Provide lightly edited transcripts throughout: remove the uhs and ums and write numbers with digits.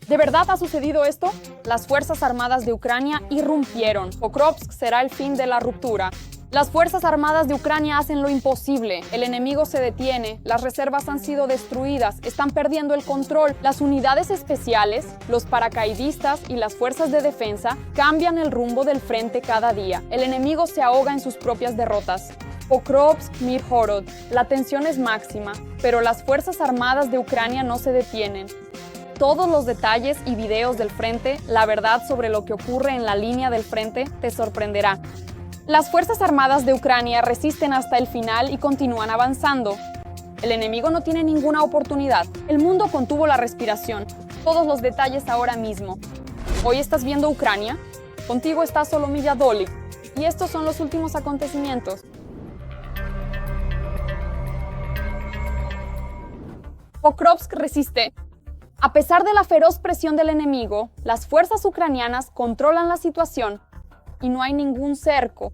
¿De verdad ha sucedido esto? Las Fuerzas Armadas de Ucrania irrumpieron. Pokrovsk será el fin de la ruptura. Las Fuerzas Armadas de Ucrania hacen lo imposible. El enemigo se detiene, las reservas han sido destruidas, están perdiendo el control. Las unidades especiales, los paracaidistas y las fuerzas de defensa cambian el rumbo del frente cada día. El enemigo se ahoga en sus propias derrotas. Pokrovsk, Mirhorod. La tensión es máxima, pero las Fuerzas Armadas de Ucrania no se detienen. Todos los detalles y videos del frente, la verdad sobre lo que ocurre en la línea del frente, te sorprenderá. Las Fuerzas Armadas de Ucrania resisten hasta el final y continúan avanzando. El enemigo no tiene ninguna oportunidad. El mundo contuvo la respiración. Todos los detalles ahora mismo. Hoy estás viendo Ucrania. Contigo está Solomilla Dolik. Y estos son los últimos acontecimientos. Pokrovsk resiste. A pesar de la feroz presión del enemigo, las fuerzas ucranianas controlan la situación y no hay ningún cerco.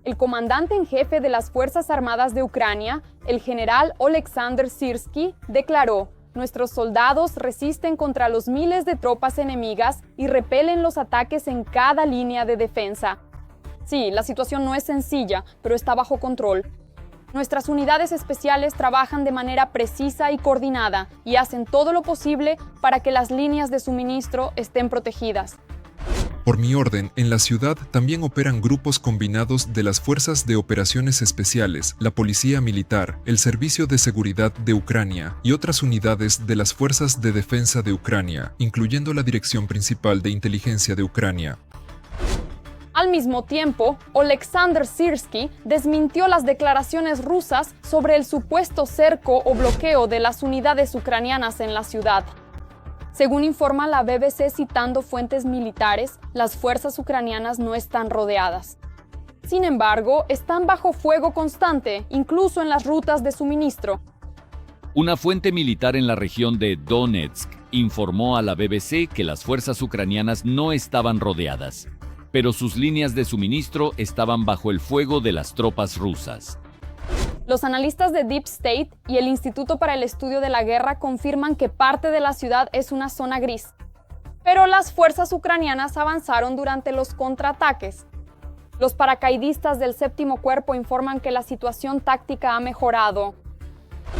El comandante en jefe de las Fuerzas Armadas de Ucrania, el general Oleksandr Syrskyi, declaró: "Nuestros soldados resisten contra los miles de tropas enemigas y repelen los ataques en cada línea de defensa". Sí, la situación no es sencilla, pero está bajo control. Nuestras unidades especiales trabajan de manera precisa y coordinada y hacen todo lo posible para que las líneas de suministro estén protegidas. Por mi orden, en la ciudad también operan grupos combinados de las Fuerzas de Operaciones Especiales, la Policía Militar, el Servicio de Seguridad de Ucrania y otras unidades de las Fuerzas de Defensa de Ucrania, incluyendo la Dirección Principal de Inteligencia de Ucrania. Al mismo tiempo, Oleksandr Syrskyi desmintió las declaraciones rusas sobre el supuesto cerco o bloqueo de las unidades ucranianas en la ciudad. Según informa la BBC citando fuentes militares, las fuerzas ucranianas no están rodeadas. Sin embargo, están bajo fuego constante, incluso en las rutas de suministro. Una fuente militar en la región de Donetsk informó a la BBC que las fuerzas ucranianas no estaban rodeadas, pero sus líneas de suministro estaban bajo el fuego de las tropas rusas. Los analistas de Deep State y el Instituto para el Estudio de la Guerra confirman que parte de la ciudad es una zona gris. Pero las fuerzas ucranianas avanzaron durante los contraataques. Los paracaidistas del Séptimo Cuerpo informan que la situación táctica ha mejorado.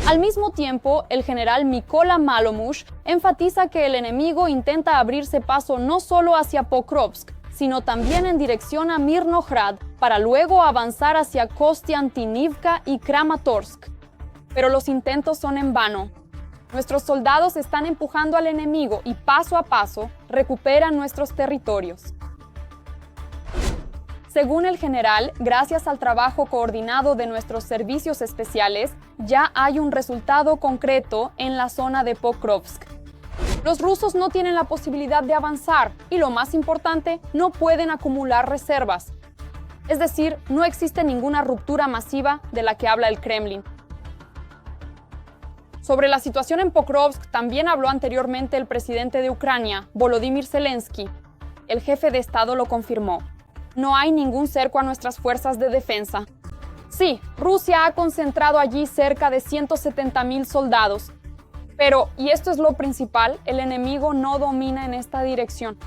Al mismo tiempo, el general Mykola Malomush enfatiza que el enemigo intenta abrirse paso no solo hacia Pokrovsk, sino también en dirección a Mirnohrad, para luego avanzar hacia Kostiantynivka y Kramatorsk. Pero los intentos son en vano. Nuestros soldados están empujando al enemigo y paso a paso recuperan nuestros territorios. Según el general, gracias al trabajo coordinado de nuestros servicios especiales, ya hay un resultado concreto en la zona de Pokrovsk. Los rusos no tienen la posibilidad de avanzar y, lo más importante, no pueden acumular reservas. Es decir, no existe ninguna ruptura masiva de la que habla el Kremlin. Sobre la situación en Pokrovsk también habló anteriormente el presidente de Ucrania, Volodymyr Zelensky. El jefe de Estado lo confirmó. No hay ningún cerco a nuestras fuerzas de defensa. Sí, Rusia ha concentrado allí cerca de 170,000 soldados. Pero, y esto es lo principal, el enemigo no domina en esta dirección.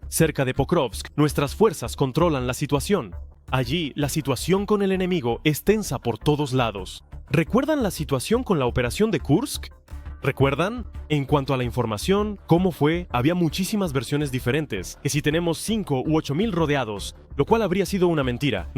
Cerca de Pokrovsk, nuestras fuerzas controlan la situación. Allí, la situación con el enemigo es tensa por todos lados. ¿Recuerdan la situación con la operación de Kursk? ¿Recuerdan? En cuanto a la información, cómo fue, había muchísimas versiones diferentes, que si tenemos 5 u 8,000 rodeados, lo cual habría sido una mentira,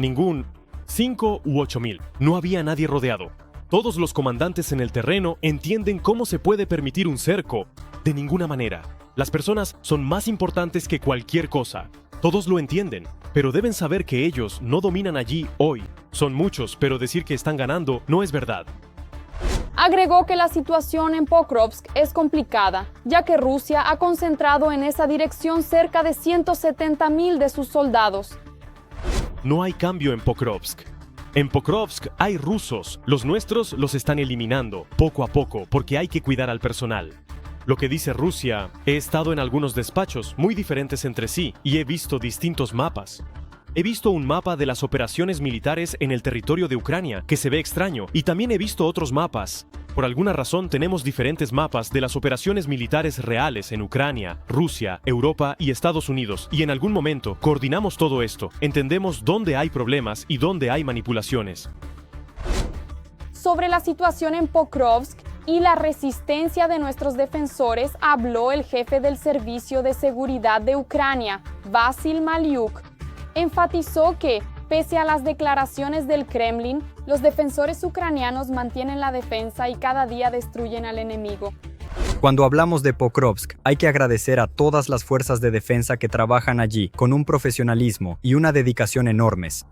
5 u 8,000, no había nadie rodeado. Todos los comandantes en el terreno entienden cómo se puede permitir un cerco. De ninguna manera. Las personas son más importantes que cualquier cosa. Todos lo entienden, pero deben saber que ellos no dominan allí hoy. Son muchos, pero decir que están ganando no es verdad. Agregó que la situación en Pokrovsk es complicada, ya que Rusia ha concentrado en esa dirección cerca de 170,000 de sus soldados. No hay cambio en Pokrovsk. En Pokrovsk hay rusos, los nuestros los están eliminando, poco a poco, porque hay que cuidar al personal. Lo que dice Rusia, he estado en algunos despachos muy diferentes entre sí y he visto distintos mapas. He visto un mapa de las operaciones militares en el territorio de Ucrania, que se ve extraño, y también he visto otros mapas. Por alguna razón tenemos diferentes mapas de las operaciones militares reales en Ucrania, Rusia, Europa y Estados Unidos, y en algún momento coordinamos todo esto, entendemos dónde hay problemas y dónde hay manipulaciones. Sobre la situación en Pokrovsk y la resistencia de nuestros defensores habló el jefe del Servicio de Seguridad de Ucrania, Vasil Maliuk. Enfatizó que, pese a las declaraciones del Kremlin, los defensores ucranianos mantienen la defensa y cada día destruyen al enemigo. Cuando hablamos de Pokrovsk, hay que agradecer a todas las fuerzas de defensa que trabajan allí con un profesionalismo y una dedicación enormes.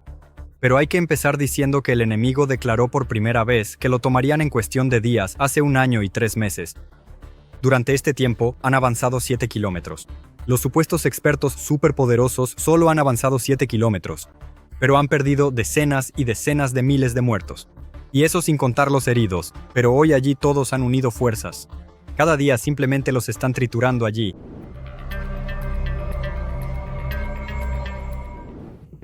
Pero hay que empezar diciendo que el enemigo declaró por primera vez que lo tomarían en cuestión de días hace 1 año y 3 meses. Durante este tiempo han avanzado 7 kilómetros. Los supuestos expertos superpoderosos solo han avanzado 7 kilómetros, pero han perdido decenas y decenas de miles de muertos. Y eso sin contar los heridos, pero hoy allí todos han unido fuerzas. Cada día simplemente los están triturando allí.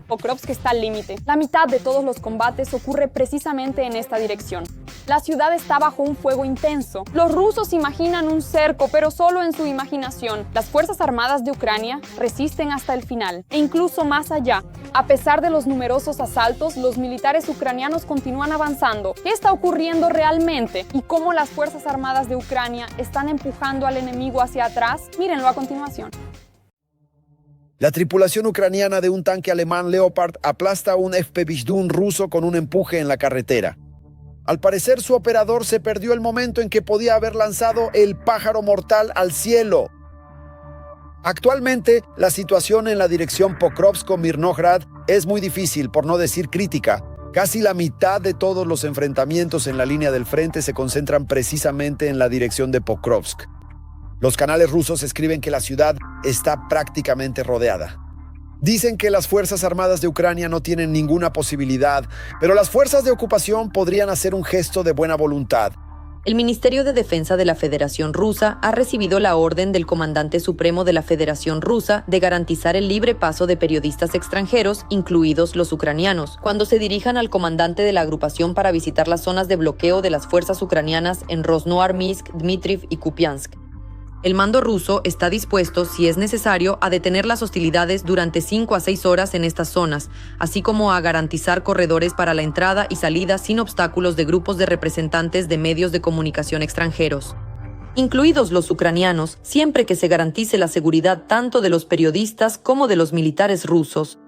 Pokrovsk está al límite. La mitad de todos los combates ocurre precisamente en esta dirección. La ciudad está bajo un fuego intenso. Los rusos imaginan un cerco, pero solo en su imaginación. Las Fuerzas Armadas de Ucrania resisten hasta el final, e incluso más allá. A pesar de los numerosos asaltos, los militares ucranianos continúan avanzando. ¿Qué está ocurriendo realmente? ¿Y cómo las Fuerzas Armadas de Ucrania están empujando al enemigo hacia atrás? Mírenlo a continuación. La tripulación ucraniana de un tanque alemán Leopard aplasta a un FPV-Drone ruso con un empuje en la carretera. Al parecer, su operador se perdió el momento en que podía haber lanzado el pájaro mortal al cielo. Actualmente, la situación en la dirección Pokrovsk-Mirnograd es muy difícil, por no decir crítica. Casi la mitad de todos los enfrentamientos en la línea del frente se concentran precisamente en la dirección de Pokrovsk. Los canales rusos escriben que la ciudad está prácticamente rodeada. Dicen que las Fuerzas Armadas de Ucrania no tienen ninguna posibilidad, pero las fuerzas de ocupación podrían hacer un gesto de buena voluntad. El Ministerio de Defensa de la Federación Rusa ha recibido la orden del Comandante Supremo de la Federación Rusa de garantizar el libre paso de periodistas extranjeros, incluidos los ucranianos, cuando se dirijan al comandante de la agrupación para visitar las zonas de bloqueo de las fuerzas ucranianas en Krasnoarmeysk, Dmitriv y Kupiansk. El mando ruso está dispuesto, si es necesario, a detener las hostilidades durante 5 a 6 horas en estas zonas, así como a garantizar corredores para la entrada y salida sin obstáculos de grupos de representantes de medios de comunicación extranjeros, incluidos los ucranianos, siempre que se garantice la seguridad tanto de los periodistas como de los militares rusos.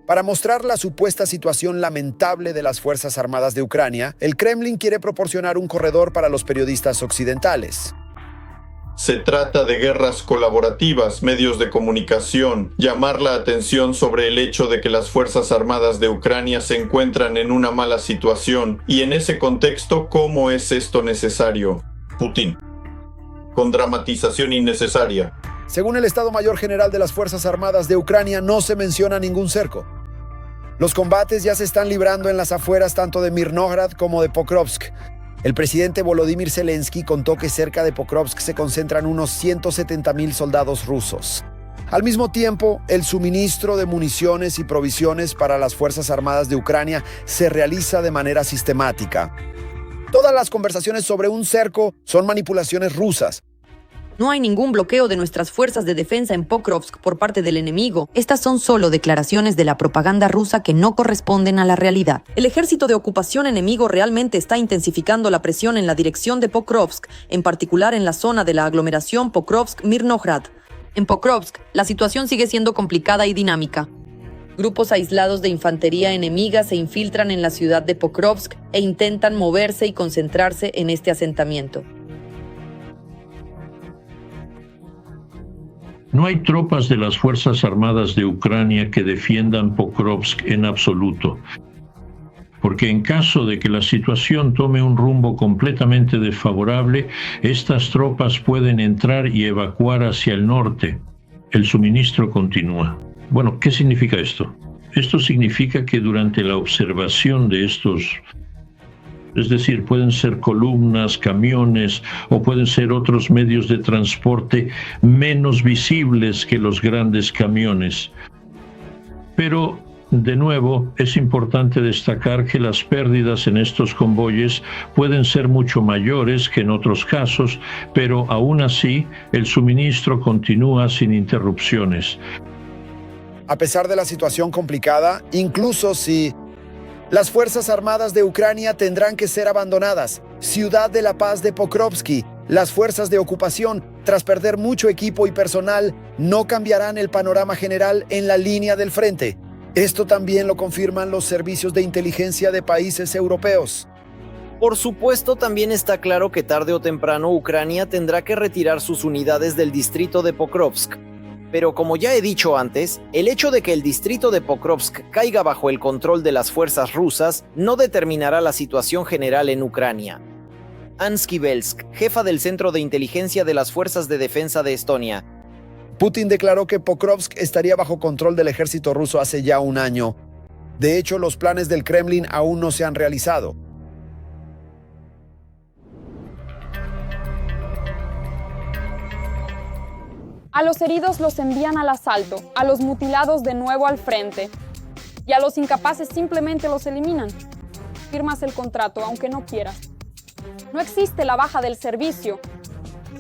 Para mostrar la supuesta situación lamentable de las Fuerzas Armadas de Ucrania, el Kremlin quiere proporcionar un corredor para los periodistas occidentales. Se trata de guerras colaborativas, medios de comunicación, llamar la atención sobre el hecho de que las Fuerzas Armadas de Ucrania se encuentran en una mala situación, y en ese contexto, ¿cómo es esto necesario? Putin. Con dramatización innecesaria. Según el Estado Mayor General de las Fuerzas Armadas de Ucrania, no se menciona ningún cerco. Los combates ya se están librando en las afueras tanto de Mirnograd como de Pokrovsk. El presidente Volodymyr Zelensky contó que cerca de Pokrovsk se concentran unos 170,000 soldados rusos. Al mismo tiempo, el suministro de municiones y provisiones para las Fuerzas Armadas de Ucrania se realiza de manera sistemática. Todas las conversaciones sobre un cerco son manipulaciones rusas. No hay ningún bloqueo de nuestras fuerzas de defensa en Pokrovsk por parte del enemigo. Estas son solo declaraciones de la propaganda rusa que no corresponden a la realidad. El ejército de ocupación enemigo realmente está intensificando la presión en la dirección de Pokrovsk, en particular en la zona de la aglomeración Pokrovsk-Mirnograd. En Pokrovsk, la situación sigue siendo complicada y dinámica. Grupos aislados de infantería enemiga se infiltran en la ciudad de Pokrovsk e intentan moverse y concentrarse en este asentamiento. No hay tropas de las Fuerzas Armadas de Ucrania que defiendan Pokrovsk en absoluto, porque en caso de que la situación tome un rumbo completamente desfavorable, estas tropas pueden entrar y evacuar hacia el norte. El suministro continúa. Bueno, ¿qué significa esto? Esto significa que durante la observación de estos, es decir, pueden ser columnas, camiones o pueden ser otros medios de transporte menos visibles que los grandes camiones. Pero De nuevo, es importante destacar que las pérdidas en estos convoyes pueden ser mucho mayores que en otros casos, pero aún así el suministro continúa sin interrupciones. A pesar de la situación complicada, incluso si las Fuerzas Armadas de Ucrania tendrán que ser abandonadas, Ciudad de la Paz de Pokrovsky, las fuerzas de ocupación, tras perder mucho equipo y personal, no cambiarán el panorama general en la línea del frente. Esto también lo confirman los servicios de inteligencia de países europeos. Por supuesto, también está claro que tarde o temprano Ucrania tendrá que retirar sus unidades del distrito de Pokrovsk. Pero como ya he dicho antes, el hecho de que el distrito de Pokrovsk caiga bajo el control de las fuerzas rusas no determinará la situación general en Ucrania. Ansky Belsk, jefa del Centro de Inteligencia de las Fuerzas de Defensa de Estonia. Putin declaró que Pokrovsk estaría bajo control del ejército ruso hace ya un año. De hecho, los planes del Kremlin aún no se han realizado. A los heridos los envían al asalto, a los mutilados de nuevo al frente y a los incapaces simplemente los eliminan. Firmas el contrato aunque no quieras. No existe la baja del servicio.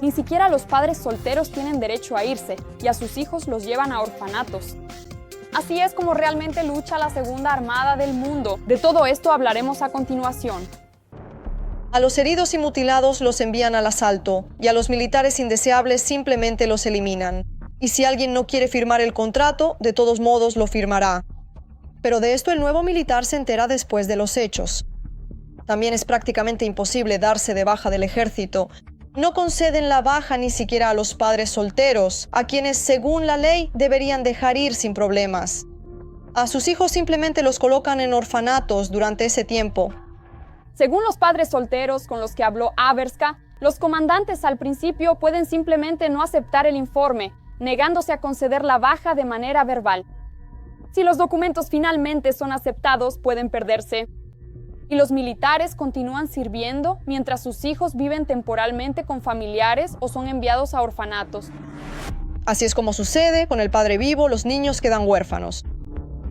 Ni siquiera los padres solteros tienen derecho a irse y a sus hijos los llevan a orfanatos. Así es como realmente lucha la Segunda Armada del mundo. De todo esto hablaremos a continuación. A los heridos y mutilados los envían al asalto y a los militares indeseables simplemente los eliminan. Y si alguien no quiere firmar el contrato, de todos modos lo firmará. Pero de esto el nuevo militar se entera después de los hechos. También es prácticamente imposible darse de baja del ejército. No conceden la baja ni siquiera a los padres solteros, a quienes según la ley deberían dejar ir sin problemas. A sus hijos simplemente los colocan en orfanatos durante ese tiempo. Según los padres solteros con los que habló Averska, los comandantes al principio pueden simplemente no aceptar el informe, negándose a conceder la baja de manera verbal. Si los documentos finalmente son aceptados, pueden perderse. Y los militares continúan sirviendo mientras sus hijos viven temporalmente con familiares o son enviados a orfanatos. Así es como sucede, con el padre vivo, los niños quedan huérfanos.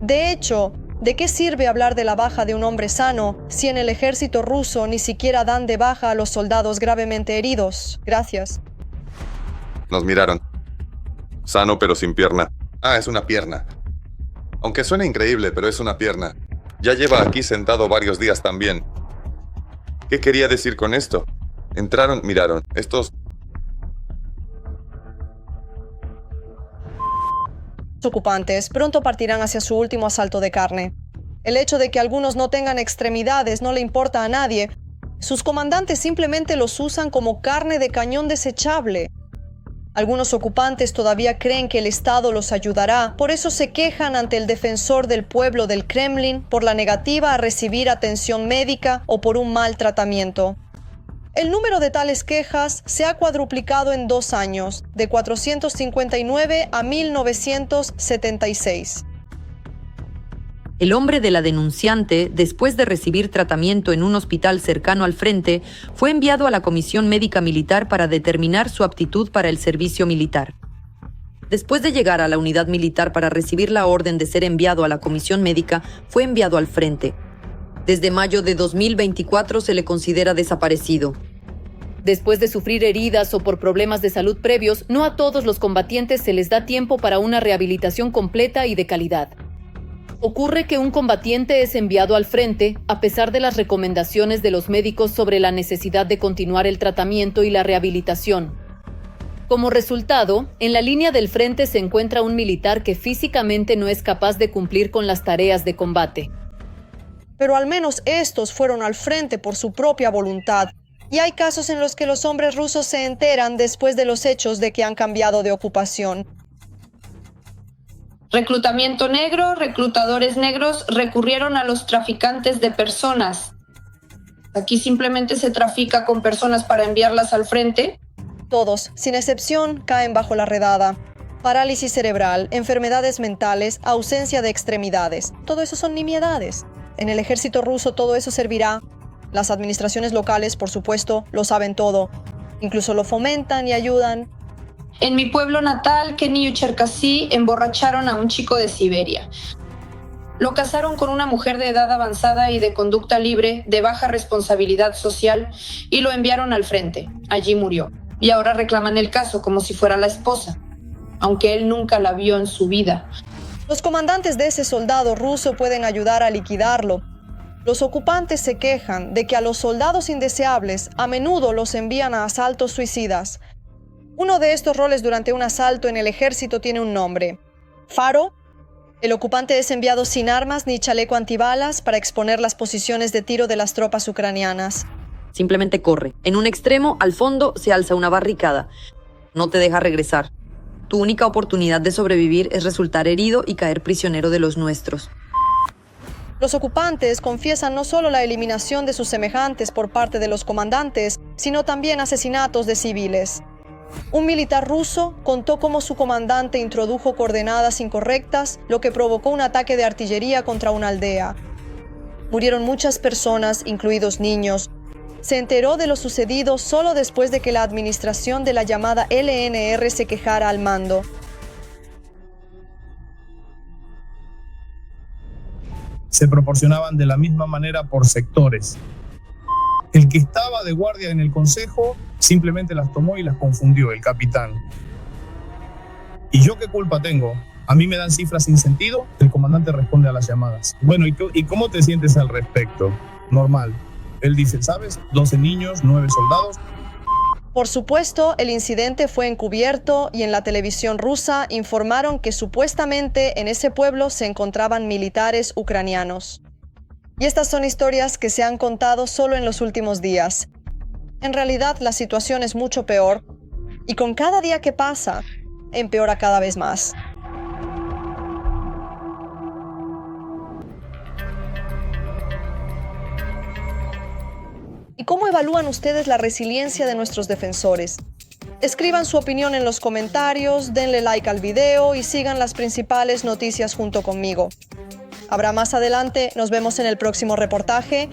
De hecho, ¿de qué sirve hablar de la baja de un hombre sano si en el ejército ruso ni siquiera dan de baja a los soldados gravemente heridos? Gracias. Nos miraron. Sano pero sin pierna. Ah, es una pierna. Aunque suene increíble, pero es una pierna. Ya lleva aquí sentado varios días también. ¿Qué quería decir con esto? Entraron, miraron. Estos... Los ocupantes pronto partirán hacia su último asalto de carne. El hecho de que algunos no tengan extremidades no le importa a nadie. Sus comandantes simplemente los usan como carne de cañón desechable. Algunos ocupantes todavía creen que el Estado los ayudará, por eso se quejan ante el defensor del pueblo del Kremlin por la negativa a recibir atención médica o por un mal tratamiento. El número de tales quejas se ha cuadruplicado en 2 años, de 459 a 1976. El hombre de la denunciante, después de recibir tratamiento en un hospital cercano al frente, fue enviado a la Comisión Médica Militar para determinar su aptitud para el servicio militar. Después de llegar a la unidad militar para recibir la orden de ser enviado a la Comisión Médica, fue enviado al frente. Desde mayo de 2024 se le considera desaparecido. Después de sufrir heridas o por problemas de salud previos, no a todos los combatientes se les da tiempo para una rehabilitación completa y de calidad. Ocurre que un combatiente es enviado al frente a pesar de las recomendaciones de los médicos sobre la necesidad de continuar el tratamiento y la rehabilitación. Como resultado, en la línea del frente se encuentra un militar que físicamente no es capaz de cumplir con las tareas de combate. Pero al menos estos fueron al frente por su propia voluntad. Y hay casos en los que los hombres rusos se enteran después de los hechos de que han cambiado de ocupación. Reclutamiento negro, reclutadores negros recurrieron a los traficantes de personas. Aquí simplemente se trafica con personas para enviarlas al frente. Todos, sin excepción, caen bajo la redada. Parálisis cerebral, enfermedades mentales, ausencia de extremidades. Todo eso son nimiedades. En el ejército ruso todo eso servirá. Las administraciones locales, por supuesto, lo saben todo. Incluso lo fomentan y ayudan. En mi pueblo natal, Kenny y Cherkasy, emborracharon a un chico de Siberia. Lo casaron con una mujer de edad avanzada y de conducta libre, de baja responsabilidad social, y lo enviaron al frente. Allí murió. Y ahora reclaman el caso como si fuera la esposa, aunque él nunca la vio en su vida. Los comandantes de ese soldado ruso pueden ayudar a liquidarlo. Los ocupantes se quejan de que a los soldados indeseables a menudo los envían a asaltos suicidas. Uno de estos roles durante un asalto en el ejército tiene un nombre: faro. El ocupante es enviado sin armas ni chaleco antibalas para exponer las posiciones de tiro de las tropas ucranianas. Simplemente corre. En un extremo, al fondo, se alza una barricada. No te deja regresar. Tu única oportunidad de sobrevivir es resultar herido y caer prisionero de los nuestros. Los ocupantes confiesan no solo la eliminación de sus semejantes por parte de los comandantes, sino también asesinatos de civiles. Un militar ruso contó cómo su comandante introdujo coordenadas incorrectas, lo que provocó un ataque de artillería contra una aldea. Murieron muchas personas, incluidos niños. Se enteró de lo sucedido solo después de que la administración de la llamada LNR se quejara al mando. Se proporcionaban de la misma manera por sectores. El que estaba de guardia en el consejo simplemente las tomó y las confundió, el capitán. ¿Y yo qué culpa tengo? A mí me dan cifras sin sentido, el comandante responde a las llamadas. Bueno, ¿y cómo te sientes al respecto? Normal. Él dice, ¿sabes? 12 niños, 9 soldados. Por supuesto, el incidente fue encubierto y en la televisión rusa informaron que supuestamente en ese pueblo se encontraban militares ucranianos. Y estas son historias que se han contado solo en los últimos días. En realidad, la situación es mucho peor y con cada día que pasa, empeora cada vez más. ¿Y cómo evalúan ustedes la resiliencia de nuestros defensores? Escriban su opinión en los comentarios, denle like al video y sigan las principales noticias junto conmigo. Habrá más adelante, nos vemos en el próximo reportaje.